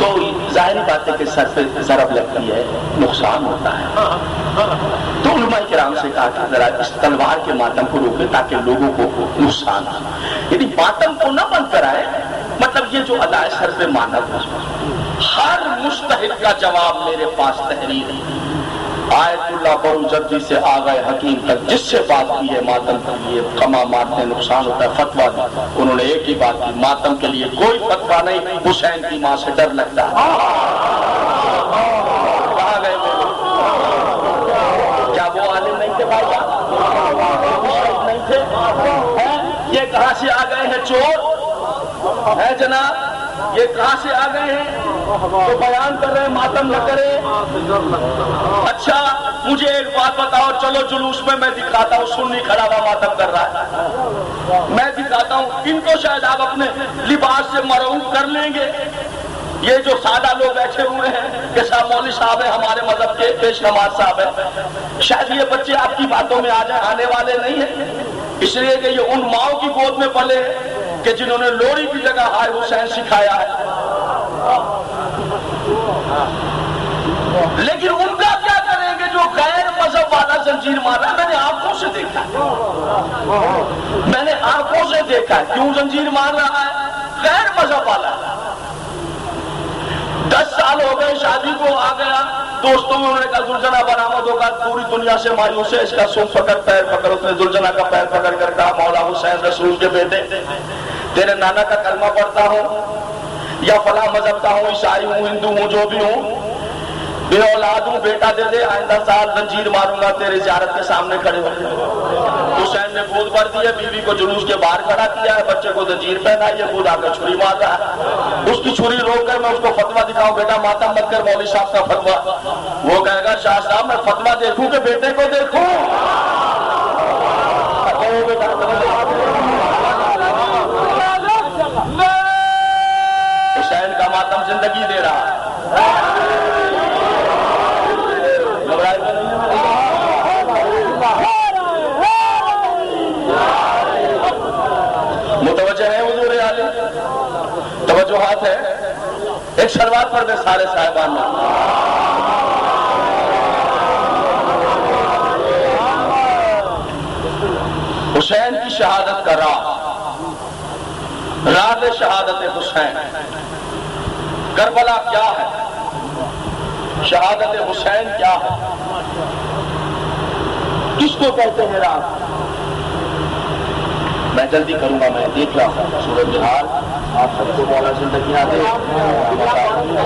تو ظاہری بات ہے کہ سر پہ ضرب لگتی ہے، نقصان ہوتا ہے. تو علماء کرام سے کہا کہ ذرا اس تلوار کے ماتم کو روکے تاکہ لوگوں کو نقصان ہو، یعنی ماتم کو نہ بند کرائے. مطلب یہ جو ادائے سر پہ مانت، ہر مجتہد کا جواب میرے پاس تحریر ہے. آیت اللہ پڑھو جلدی سے آ گئے حکیم تک، جس سے بات کی ہے ماتم کے لیے کما مارتے نقصان ہوتا ہے فتویٰ دی. انہوں نے ایک ہی بات کی، ماتم کے لیے کوئی فتویٰ نہیں، حسین کی ماں سے ڈر لگتا ہے. کہاں گئے وہ؟ کیا وہ عالم نہیں تھے بھائی جان؟ نہیں تھے؟ یہ کہاں سے آ گئے ہیں چور ہے جناب؟ یہ کہاں سے آ گئے ہیں تو بیان کر رہے ہیں ماتم نہ کرے. اچھا مجھے ایک بات بتاؤ، چلو جلوس میں دکھاتا ہوں سنی کھڑا ہوا ماتم کر رہا ہے، میں دکھاتا ہوں. ان کو شاید آپ اپنے لباس سے مرعوب کر لیں گے. یہ جو سادہ لوگ بیٹھے ہوئے ہیں کہ صاحب مولوی صاحب ہے، ہمارے مذہب کے پیش نماز صاحب ہے، شاید یہ بچے آپ کی باتوں میں آ جائیں، آنے والے نہیں ہیں. اس لیے کہ یہ ان ماؤں کی گود میں پلے کہ جنہوں نے لوری کی جگہ ہائے حسین سکھایا ہے. لیکن ان کا کیا کریں گے جو غیر مذہب والا زنجیر مارا ہے؟ میں نے آنکھوں سے دیکھا ہے، میں نے آنکھوں سے دیکھا ہے کیوں زنجیر مار رہا ہے. غیر مذہب والا 10 سال ہو گئے شادی کو، آ گیا دوستوں میں، انہوں نے کہا زلجنا برآمد ہوگا، پوری دنیا سے مایوس ہے، اس کا سن پکڑ پیر پکڑ. اس نے زلجنا کا پیر پکڑ کر کہا مولا حسین رسول کے بیٹے، تیرے نانا کا کلمہ پڑھتا ہوں یا فلاں مذہب کا ہوں، عیسائی ہوں، ہندو ہوں، جو بھی ہوں، بے اولاد ہوں، بیٹا دے دے، آئندہ سال زنجیر ماروں گا تیری زیارت کے سامنے کھڑے ہو. حسین نے گود بھر دیا، بیوی کو جلوس کے باہر کھڑا کیا ہے، بچے کو زنجیر پہنائی ہے، خود آ کر چھری مار رہا ہے. اس کی چھری روک کر میں اس کو فتویٰ دکھاؤں، بیٹا ماتم مت کر، مولوی صاحب کا فتویٰ. وہ کہے گا شاہ صاحب میں فتویٰ دیکھوں کہ بیٹے کو دیکھوں؟ حسین کا ماتم زندگی دے رہا ہے. متوجہ ہے حضور عالم؟ توجہات ہے؟ ایک شروعات پر دے سارے صاحبان میں. حسین کی شہادت کا راز شہادت حسین. کربلا کیا ہے؟ شہادت حسین کیا ہے؟ کس کو کہتے ہیں راز؟ میں جلدی کروں گا، میں دیکھ رہا ہوں صورت حال. آپ سب کو مولا زندگیاں دے،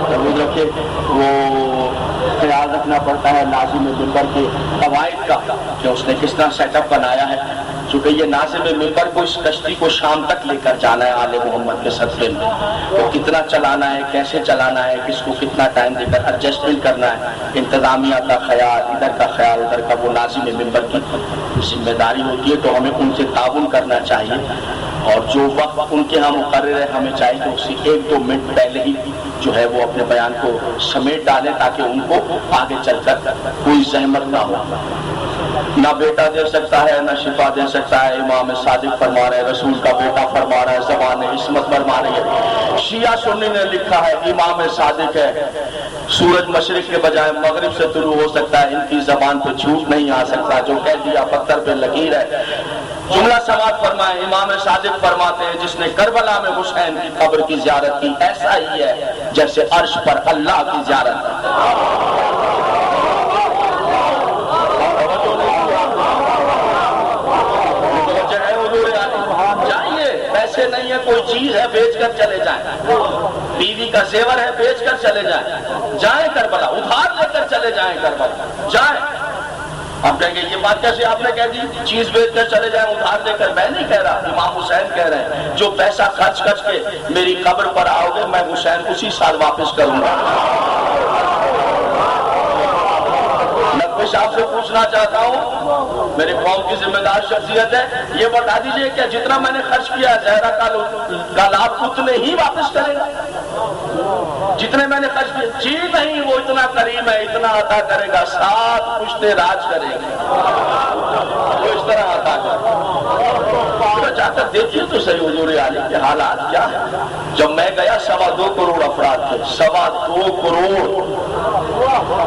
ضرور رکھے. وہ خیال رکھنا پڑتا ہے ناظم منبر کے قواعد کا کہ اس نے کس طرح سیٹ اپ بنایا ہے. چونکہ یہ ناظم منبر کو اس کشتی کو شام تک لے کر جانا ہے آل محمد کے صدقے میں، تو کتنا چلانا ہے، کیسے چلانا ہے، کس کو کتنا ٹائم دے کر ایڈجسٹمنٹ کرنا ہے، انتظامیہ کا خیال، ادھر کا خیال ادھر کا، وہ ناظم منبر کی ذمہ داری ہوتی ہے. تو ہمیں ان سے تعاون کرنا چاہیے، اور جو وقت ان کے ہاں مقرر ہے ہمیں چاہیے کہ اسی 1-2 منٹ پہلے ہی جو ہے وہ اپنے بیان کو سمیٹ ڈالیں تاکہ ان کو آگے چل کر کوئی زحمت نہ ہو. نہ بیٹا دے سکتا ہے نہ شفا دے سکتا ہے. امام صادق فرما رہے ہیں، رسول کا بیٹا فرما رہا ہے، زبان عصمت فرما رہی ہے. شیعہ سنی نے لکھا ہے امام صادق ہے، سورج مشرق کے بجائے مغرب سے طلوع ہو سکتا ہے، ان کی زبان پہ جھوٹ نہیں آ سکتا، جو کہہ دیا پتھر پہ لکیر ہے. جملہ سماعت فرمائے، امام صادق فرماتے ہیں جس نے کربلا میں حسین کی قبر کی زیارت کی ایسا ہی ہے جیسے عرش پر اللہ کی زیارت ہے. پیسے نہیں ہے، کوئی چیز ہے بیچ کر چلے جائیں، بیوی کا زیور ہے بیچ کر چلے جائیں، جائیں کربلا، ادھار لے کر چلے جائیں کربلا، جائیں. آپ کہیں گے یہ بات کیسے آپ نے کہہ دی، چیز بیچ کر چلے جائیں ادھار لے کر؟ میں نہیں کہہ رہا، امام حسین کہہ رہے ہیں جو پیسہ خرچ کر کے میری قبر پر آؤ گے میں حسین اسی سال واپس کروں گا. نقوی صاحب سے پوچھنا چاہتا ہوں، میرے قوم کی ذمہ دار شخصیت ہے، یہ بتا دیجئے کہ جتنا میں نے خرچ کیا زہرا کا لابھ اتنے ہی واپس کرے گا جتنے میں نے خرچ کیا؟ جی نہیں، وہ اتنا کریم ہے، اتنا عطا کرے گا، 7 پشتے راج کرے گا، وہ اس طرح عطا کرے گا. جا کر دیکھیے تو صحیح حضور عالی کے حالات کیا ہے. جب میں گیا 2.25 کروڑ افراد تھے. 2.25 کروڑ.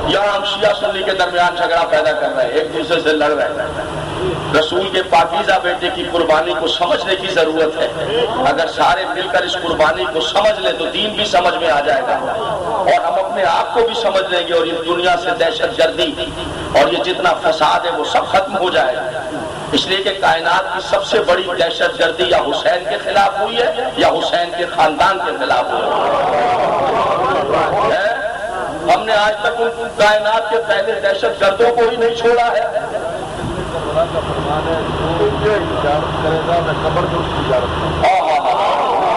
یہاں ہم شیعہ سنی کے درمیان جھگڑا پیدا کر رہے ہیں, ایک دوسرے سے لڑ رہے ہیں. رسول کے پاکیزہ بیٹے کی قربانی کو سمجھنے کی ضرورت ہے. اگر سارے مل کر اس قربانی کو سمجھ لیں تو دین بھی سمجھ میں آ جائے گا, اور ہم اپنے آپ کو بھی سمجھ لیں گے, اور اس دنیا سے دہشت گردی اور یہ جتنا فساد ہے وہ سب ختم ہو جائے گا. اس لیے کہ کائنات کی سب سے بڑی دہشت گردی یا حسین کے خلاف ہوئی ہے یا حسین کے خاندان کے خلاف ہوئی ہے. ہم نے آج تک ان کائنات کے پہلے دہشت گردوں کو ہی نہیں چھوڑا ہے.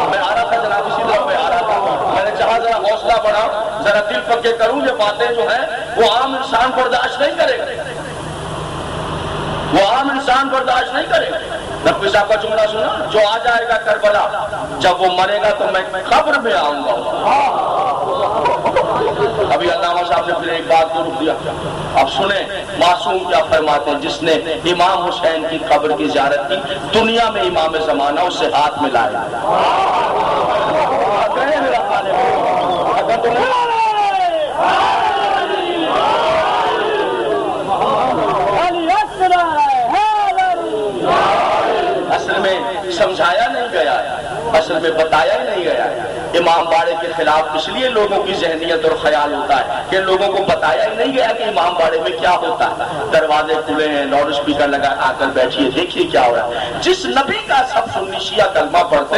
میں آ رہا تھا جناب, اسی طرح میں آ رہا تھا. میں نے چاہا ذرا حوصلہ بڑھا, ذرا دل پکے کروں. یہ باتیں جو ہیں وہ عام انسان برداشت نہیں کرے گا, وہ عام انسان برداشت نہیں کرے گا. نقوی صاحب کا جملہ سنا, جو آ جائے گا کربلا, جب وہ مرے گا تو میں قبر میں آؤں گا. ابھی علامہ صاحب نے پھر ایک بات کو رک دیا. اب سنیں معصوم کیا فرماتے ہیں. جس نے امام حسین کی قبر کی زیارت کی, دنیا میں امام زمانہ اس سے ہاتھ ملائے. اصل میں سمجھایا نہیں گیا ہے, اصل میں بتایا ہی نہیں گیا ہے. امام باڑے کے خلاف اس لیے لوگوں کی ذہنیت اور خیال ہوتا ہے کہ لوگوں کو بتایا ہی نہیں گیا کہ امام باڑے میں کیا ہوتا ہے. دروازے کھلے ہیں, لاؤڈ اسپیکر لگا, آ کر بیٹھیے, دیکھیے کیا ہو رہا ہے. جس نبی کا سب سنی شیعہ کلمہ پڑھتے,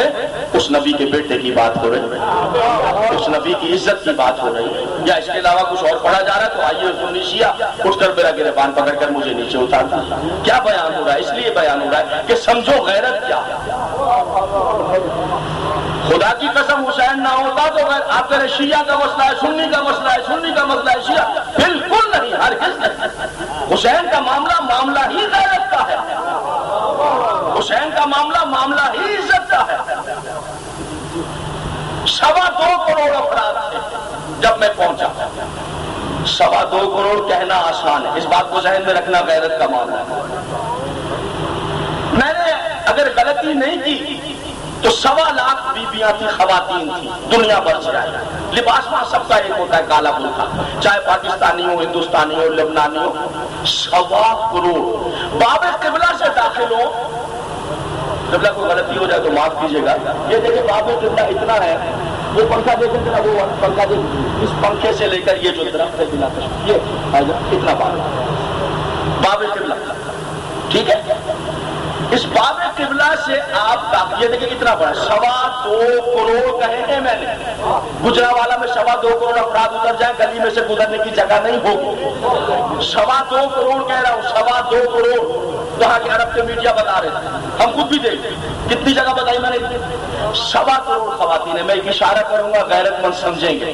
اس نبی کے بیٹے کی بات ہو رہی ہے, اس نبی کی عزت کی بات ہو رہی ہے, یا اس کے علاوہ کچھ اور پڑھا جا رہا ہے. تو آئیے سنی شیعہ اٹھ کر میرا گریبان پکڑ کر مجھے نیچے اتارتا. کیا بیان ہو رہا ہے؟ اس لیے بیان ہو رہا ہے کہ سمجھو غیرت کیا ہے. خدا کی قسم حسین نہ ہوتا تو آپ کہہ رہے شیعہ کا مسئلہ ہے, سنی کا مسئلہ ہے, سنی کا مسئلہ ہے شیعہ. بالکل نہیں, ہرگز نہیں. حسین کا معاملہ ہی غیرت کا ہے. حسین کا معاملہ ہی عزت کا ہے. 2.25 کروڑ افراد تھے جب میں پہنچا. 2.25 کروڑ کہنا آسان ہے, اس بات کو ذہن میں رکھنا غیرت کا معاملہ ہے. میں نے اگر غلطی نہیں کی تو 1.25 لاکھ بیویاں تھی, خواتین تھی, دنیا بھر سے آئی. لباس وہاں سب کا ایک ہوتا ہے, کالا برقع, چاہے پاکستانی ہو, ہندوستانی ہو, لبنانی ہو. 1.25 کروڑ باب قبلہ سے داخل ہو. قبلہ کوئی غلطی ہو جائے تو معاف کیجیے گا. یہ دیکھیں باب قبلہ اتنا ہے, وہ پنکھا دیکھیں ذرا, وہ پنکھا دیکھیں, اس پنکھے سے لے کر یہ جو درخت ہے بلا کر یہ اتنا باب قبلہ, ٹھیک ہے. اس باب قبلہ سے آپ یہ دیکھیں کتنا بڑا, 2.25 کروڑ کہے ہیں میں نے. گجرانوالہ میں 2.25 کروڑ افراد اتر جائیں, گلی میں سے گزرنے کی جگہ نہیں ہوگی. 2.25 کروڑ کہہ رہا ہوں, 2.25 کروڑ. وہاں کے عرب کے میڈیا بتا رہے تھے, ہم خود بھی دیکھتے. کتنی جگہ بتائی میں نے؟ 2.25 کروڑ خواتین. میں ایک اشارہ کروں گا, غیرت مند سمجھیں گے.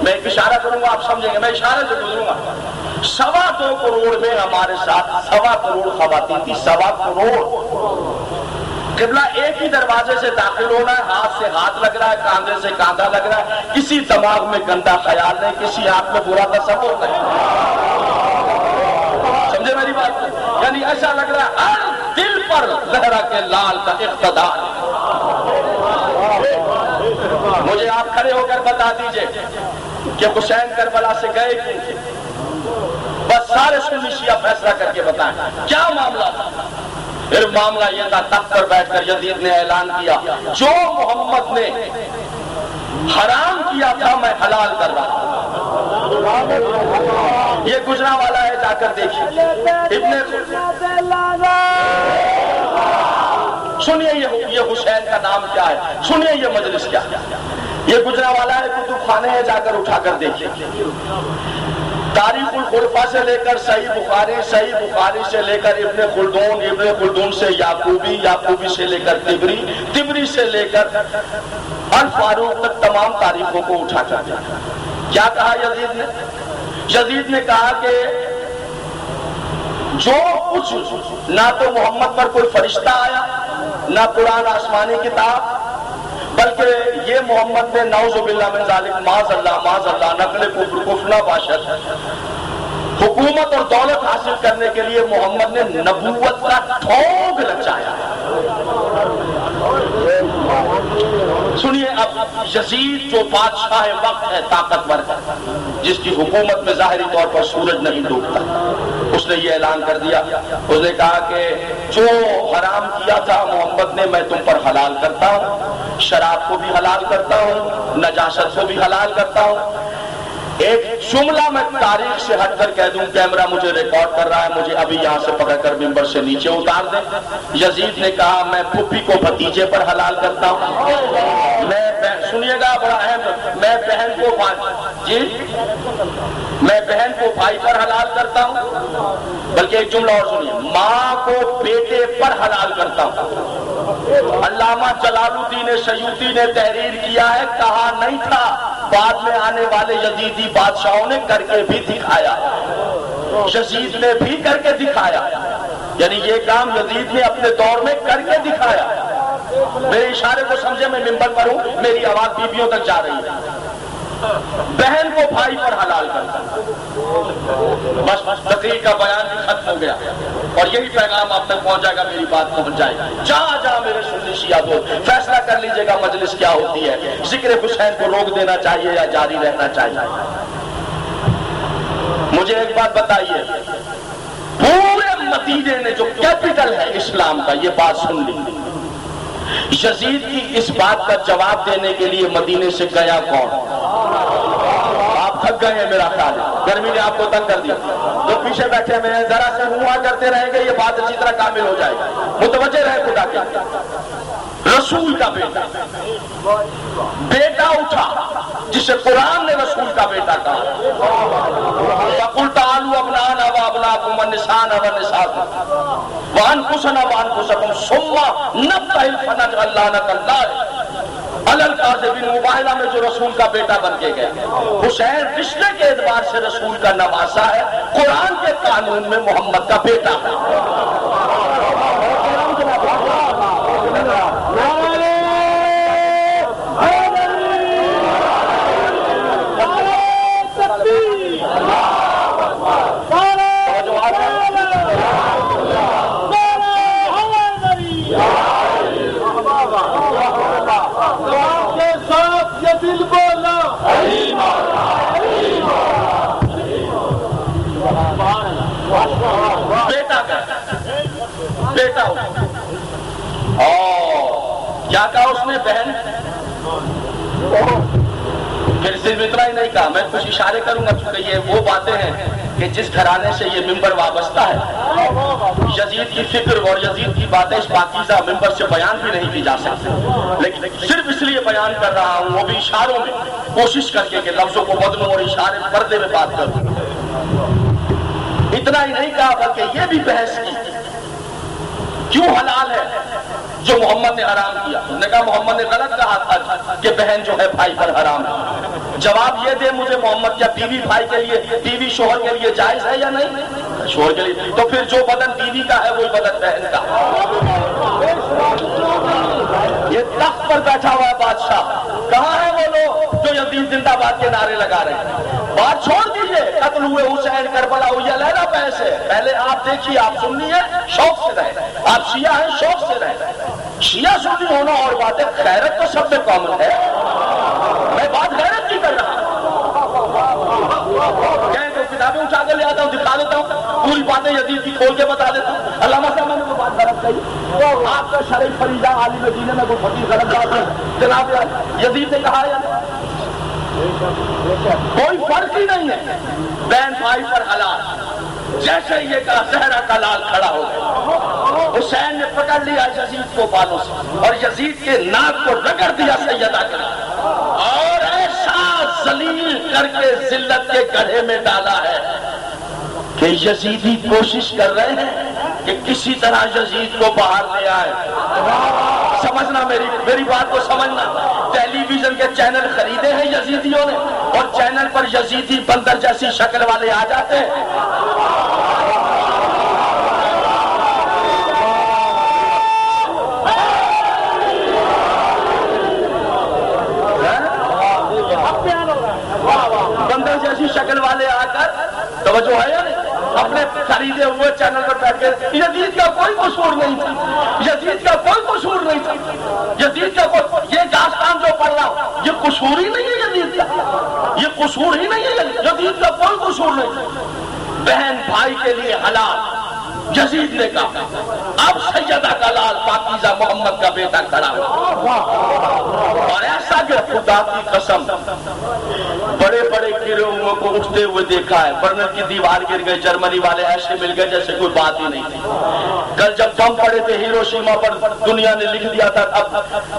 میں ایک اشارہ کروں گا, آپ سمجھیں گے. میں اشارے سے گزروں گا. 2.25 کروڑ میں ہمارے ساتھ 2.25 کروڑ خواتین تھی. 2.25 کروڑ. قبلہ ایک ہی دروازے سے داخل ہونا ہے, ہاتھ سے ہاتھ لگ رہا ہے, کاندھے سے کاندھا لگ رہا ہے. کسی دماغ میں گندا خیال نہیں, کسی آنکھ میں برا تصور نہیں. سمجھے میری بات؟ یعنی ایسا لگ رہا ہے ہر دل پر لہرا کے لال کا اقتدار. مجھے آپ کھڑے ہو کر بتا دیجئے کہ حسین کربلا سے گئے کیوں تھے. بس سارے سنی شیعہ فیصلہ کر کے بتائیں کیا معاملہ تھا. پھر معاملہ یہ تھا, تخت پر بیٹھ کر یزید نے اعلان کیا, جو محمد نے حرام کیا تھا میں حلال کر رہا ہوں. یہ گجرانوالہ ہے, جا کر دیکھیے. سنیے یہ حسین کا نام کیا ہے, سنیے یہ مجلس کیا ہے. یہ گجرانوالہ ہے, کتب خانے ہے, جا کر اٹھا کر دیکھیے. تاریخ الخلفاء سے لے کر صحیح بخاری, صحیح بخاری سے لے کر ابن خلدون, ابن خلدون سے یعقوبی, یعقوبی سے لے کر تبری, تبری سے لے کر الفاروق تک تمام تاریخوں کو اٹھا کر دیکھا. کیا کہا یزید نے؟ یزید نے کہا کہ جو کچھ نہ تو محمد پر کوئی فرشتہ آیا, نہ قرآن آسمانی کتاب, بلکہ یہ محمد نے نعوذ باللہ من ذالک, معاذ اللہ نقل کفر, کفر نہ باشد, حکومت اور دولت حاصل کرنے کے لیے محمد نے نبوت کا ٹھونگ رچایا. سنیے اب یزید جو بادشاہ وقت ہے، طاقتور ہے، جس کی حکومت میں ظاہری طور پر سورج نہیں ڈوبتا، اس نے یہ اعلان کر دیا، اس نے کہا کہ جو حرام کیا تھا محمد نے میں تم پر حلال کرتا ہوں، شراب کو بھی حلال کرتا ہوں، نجاست کو بھی حلال کرتا ہوں. ایک جملہ میں تاریخ سے ہٹ کر کہہ دوں، کیمرہ مجھے ریکارڈ کر رہا ہے، مجھے ابھی یہاں سے پکڑ کر ممبر سے نیچے اتار دیں. یزید نے کہا میں پھوپھی کو بھتیجے پر حلال کرتا ہوں، میں سنیے گا بڑا اہم، میں بہن کو میں بہن کو بھائی پر حلال کرتا ہوں، بلکہ ایک جملہ اور سنیے، ماں کو بیٹے پر حلال کرتا ہوں. علامہ جلال الدین سیوطی نے تحریر کیا ہے، کہا نہیں تھا، بعد میں آنے والے یزیدی بادشاہوں نے کر کے بھی دکھایا، یزید نے بھی کر کے دکھایا. یعنی یہ کام یزید نے اپنے دور میں کر کے دکھایا. میرے اشارے کو سمجھے، میں ممبر پر ہوں، میری آواز بیویوں تک جا رہی ہے. بہن کو بھائی پر حلال کرتا، بس تقریر کا بیان بھی ختم ہو گیا، اور یہی پیغام آپ تک پہنچ جائے گا، میری بات پہنچ جائے گا. جہاں جہاں میرے سنی شیعہ دوست فیصلہ کر لیجئے گا مجلس کیا ہوتی ہے، ذکر حسین کو روک دینا چاہیے یا جاری رہنا چاہیے. مجھے ایک بات بتائیے، پورے مدینے نے جو کیپٹل ہے اسلام کا، یہ بات سن لی، یزید کی اس بات کا جواب دینے کے لیے مدینے سے گیا کون؟ آپ تھک گئے ہیں میرا خیال ہے، گرمی نے آپ کو تنگ کر دیا. جو پیچھے بیٹھے ہوئے ہیں ذرا سے ہوا کرتے رہیں گے، یہ بات اچھی طرح کامل ہو جائے گی. متوجہ رہے خدا کے. رسول کا بیٹا اٹھا، جسے قرآن نے رسول کا بیٹا کہا. فَقُلْ تَعَالُوا أَبْنَاؤُنَا وَأَبْنَاؤُكُمْ وَنِسَاءُنَا وَنِسَاؤُكُمْ وَأَنفُسُنَا وَأَنفُسَكُمْ ثُمَّ نَبْتَهِلْ فَنَجْعَلْ لَعْنَةَ اللَّهِ عَلَى الْكَاذِبِينَ. مباہلہ میں جو رسول کا بیٹا بن کے گیا، حسین رشتے کے اعتبار سے رسول کا نواسا ہے، قرآن کے قانون میں محمد کا بیٹا ہے. بیٹا کیا کہا اس نے؟ بہن. پھر صرف اتنا ہی نہیں کہا، میں کچھ اشارے کروں گا، چونکہ یہ وہ باتیں ہیں کہ جس گھرانے سے یہ ممبر وابستہ ہے، یزید کی فکر اور یزید کی باتیں اس پاکیزہ ممبر سے بیان بھی نہیں کی جا سکتی، لیکن صرف اس لیے بیان کر رہا ہوں، وہ بھی اشاروں میں کوشش کر کے کہ لفظوں کو بدلوں اور اشارے پردے میں بات کروں. اتنا ہی نہیں کہا بلکہ یہ بھی بحث کی کیوں حلال ہے جو محمد نے حرام کیا. اس نے کہا محمد نے غلط کہا تھا کہ بہن جو ہے بھائی پر حرام ہے. جواب یہ دے مجھے محمد، کیا بیوی بھائی کے لیے، بیوی شوہر کے لیے جائز ہے یا نہیں؟ شوہر کے لیے. تو پھر جو بدن بیوی کا ہے وہی بدن بہن کا. یہ تخت پر بیٹھا ہوا ہے بادشاہ، کہاں ہے وہ لوگ جو یزید زندہ باد کے نعرے لگا رہے ہیں؟ بات چھوڑ دیجئے، قتل ہوئے حسین کربلا ہوئی علیحدہ بحث ہے. پہلے آپ دیکھیے، آپ سنی ہے شوق سے رہے، آپ شیعہ ہیں شوق سے رہے. شیعہ سنی ہونا اور بات ہے، غیرت تو سب میں کامن ہے. میں بات غیرت کی کر رہا ہوں، کہیں تو کتابیں اٹھا کے لے آتا ہوں، دکھا دیتا ہوں، پوری باتیں یزید کی کھول کے بتا دیتا ہوں. علامہ صاحب میں نے وہ بات غلط کہی، آپ کا شرعی فریضہ عالم دین میں کوئی فقیر غلط بات ہے جناب یزید نے کہا یا کوئی فرق ہی نہیں ہے. بہن بھائی پر حلال، جیسے یہ کہا زہرا کا لال کھڑا ہو گیا. حسین نے پکڑ لیا یزید کو بالوں سے اور یزید کے ناک کو رگڑ دیا سیدہ کا، اور ایسا ذلیل کر کے ذلت کے گڑھے میں ڈالا ہے کہ یزیدی کوشش کر رہے ہیں کہ کسی طرح یزید کو باہر لے آئے. سمجھنا میری بات کو سمجھنا. ٹیلی ویژن کے چینل خریدے ہیں یزیدیوں نے، اور چینل پر یزیدی بندر جیسی شکل والے آ جاتے ہیں. بندر جیسی شکل والے آ کر توجہ ہے یا نہیں اپنے خریدے ہوئے چینل پر بیٹھ کے یزید کا کوئی قصور نہیں تھا، یزید کا کوئی قصور نہیں تھا، یزید کا کوئی یہ داستان جو پڑھ رہا ہوں یہ قصور ہی نہیں ہے یزید کا، یہ قصور ہی نہیں ہے یزید کا کوئی قصور نہیں تھا۔ بہن بھائی کے لیے حلال یزید نے کہا، اب سیدہ کا لال پاکیزہ محمد کا بیٹا کھڑا ہوا اور ایسا کہ خدا کی قسم بڑے بڑے گروہوں کو اٹھتے ہوئے دیکھا ہے، برنر کی دیوار گر گئی، جرمنی والے ایسے مل گئے جیسے کوئی بات ہی نہیں تھی۔ کل جب بم پڑے تھے ہیروشیما پر دنیا نے لکھ دیا تھا اب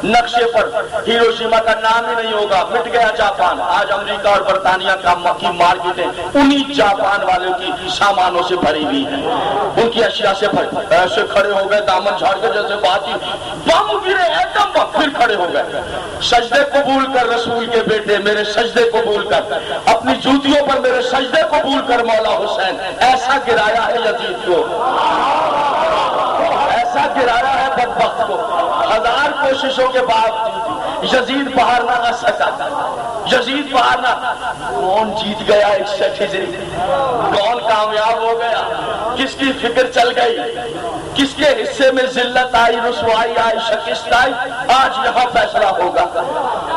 نقشے پر ہیروشیما کا نام ہی نہیں ہوگا، مٹ گیا جاپان۔ آج امریکہ اور برطانیہ کی مارکیٹیں انہی جاپان والوں کی سامانوں سے بھری ہوئی ہیں، ان کی اشیاء سے ایسے کھڑے ہو گئے دامن جھاڑ کے جیسے بات ہی بم گرے ایٹم بم، پھر کھڑے ہو گئے۔ سجدے قبول کر رسول کے بیٹے، میرے سجدے قبول کر، اپنی جوتیوں پر میرے سجدے قبول کر مولا حسین۔ ایسا گرایا ہے یزید کو، ایسا گرایا ہے بدبخت کو، ہزار کوششوں کے بعد یزید باہر نہ آ سکا، یزید باہر نہ۔ کون جیت گیا 61 ہجری؟ کون کامیاب ہو گیا؟ کس کی فکر چل گئی؟ کس کے حصے میں ذلت آئی، رسوائی آئی، شکست آئی؟ آج یہاں فیصلہ ہوگا،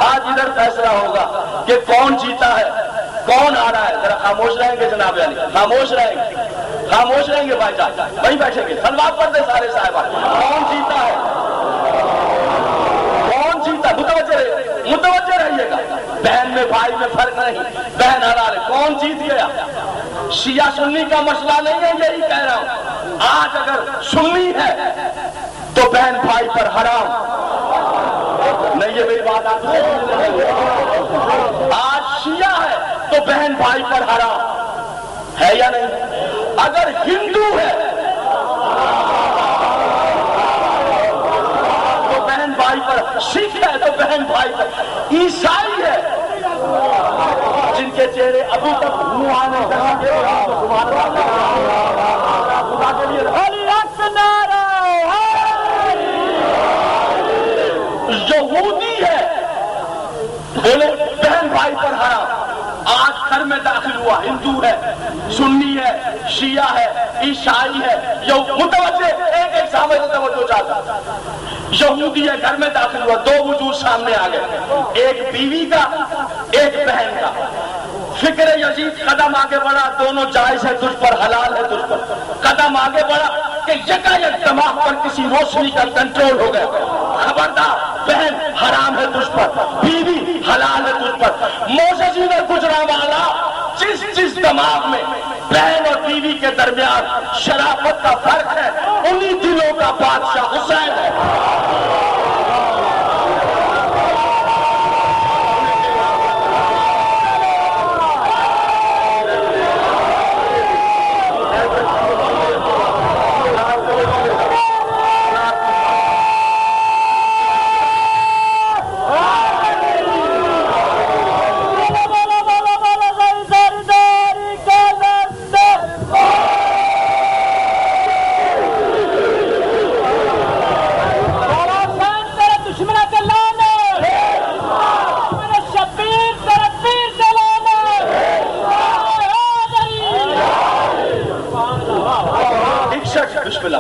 آج ادھر فیصلہ ہوگا کہ کون جیتا ہے، کون آ رہا ہے۔ ذرا خاموش رہیں گے جناب علی، خاموش رہیں گے، خاموش رہیں گے بھائی جان، وہیں بیٹھیں گے، سلوات پڑھ دیں سارے صاحبان۔ کون جیتا ہے، کون جیتا؟ متوجہ رہیے گا، بہن میں بھائی میں فرق نہیں، بہن حلال ہے۔ کون جیت گیا؟ شیعہ سنی کا مسئلہ نہیں ہے، یہی کہہ رہا ہوں۔ آج اگر سنی ہے تو بہن بھائی پر حرام نہیں، یہ میری بات آپ سے۔ آج شیعہ ہے تو بہن بھائی پر حرام ہے یا نہیں؟ اگر ہندو ہے تو بہن بھائی پر، سکھ ہے تو بہن بھائی پر، عیسائی ہے جن کے چہرے ابھی تک منہ آنے یہودی ہے بولے بہن بھائی پر حرام۔ آج گھر میں داخل ہوا، ہندو ہے، سنی ہے، شیعہ ہے، عیسائی ہے، متوجہ ایک ایک سامنے توجہ چاہتا۔ یہودی ہے، گھر میں داخل ہوا، دو وجود سامنے آ گئے، ایک بیوی کا ایک بہن کا۔ فکر یزید قدم آگے بڑھا، دونوں جائز ہے تجھ پر، حلال ہے تجھ پر۔ قدم آگے بڑھا کہ یکایک دماغ پر کسی روشنی کا کنٹرول ہو گیا، خبردار بہن حرام ہے تجھ پر، بیوی حلال ہے تجھ پر۔ موسیقی میں گجرا والا جس دماغ میں بہن اور بیوی کے درمیان شرافت کا فرق ہے، انہی دلوں کا بادشاہ حسین ہے۔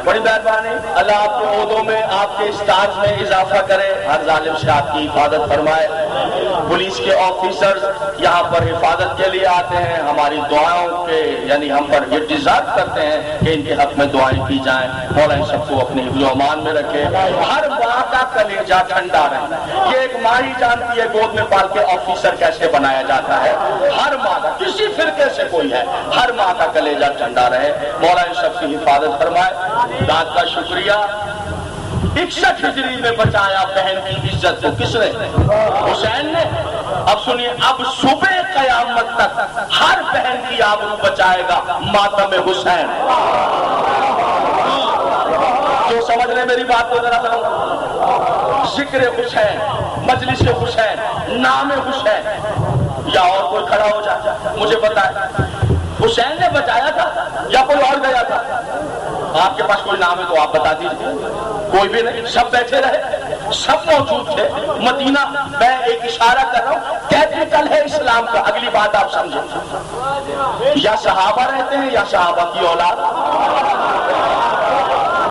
بڑی مہربانی، اللہ آپ کے عہدوں میں، آپ کے اسٹاف میں اضافہ کرے، ہر ظالم سے آپ کی حفاظت فرمائے۔ پولیس کے آفیسرز یہاں پر حفاظت کے لیے آتے ہیں، ہماری دعاؤں کے یعنی ہم پر یہ ڈیزرو کرتے ہیں کہ ان کے حق میں دعائیں کی جائیں۔ مولا ان سب کو اپنے حفظ و امان میں رکھے، ہر ماں کا کلیجہ ٹھنڈا رہے۔ یہ ایک ماں ہی جانتی ہے گود میں پال کے آفیسر کیسے بنایا جاتا ہے، ہر ماں کا، کسی فرقے سے کوئی ہے، ہر ماں کا کلیجہ ٹھنڈا رہے۔ مولا ان سب کی حفاظت فرمائے۔ ذات کا شکریہ۔ 61 ہجری میں بچایا بہن کی عزت کو کس نے؟ حسین نے۔ اب سنیے، اب صبح قیامت تک ہر بہن کی آبرو بچائے گا ماتم حسین۔ جو سمجھ لیں میری بات کو ذرا سمجھ، ذکر حسین، مجلس حسین، نام حسین، یا اور کوئی کھڑا ہو جائے مجھے بتائے حسین نے بچایا تھا یا کوئی اور گیا تھا؟ آپ کے پاس کوئی نام ہے تو آپ بتا دیجیے۔ کوئی بھی نہیں، سب بیٹھے رہے۔ سب موجود تھے مدینہ. میں ایک اشارہ کر رہا ہوں، کیپٹل ہے اسلام کا. اگلی بات آپ سمجھیں، یا صحابہ رہتے ہیں یا صحابہ کی اولاد.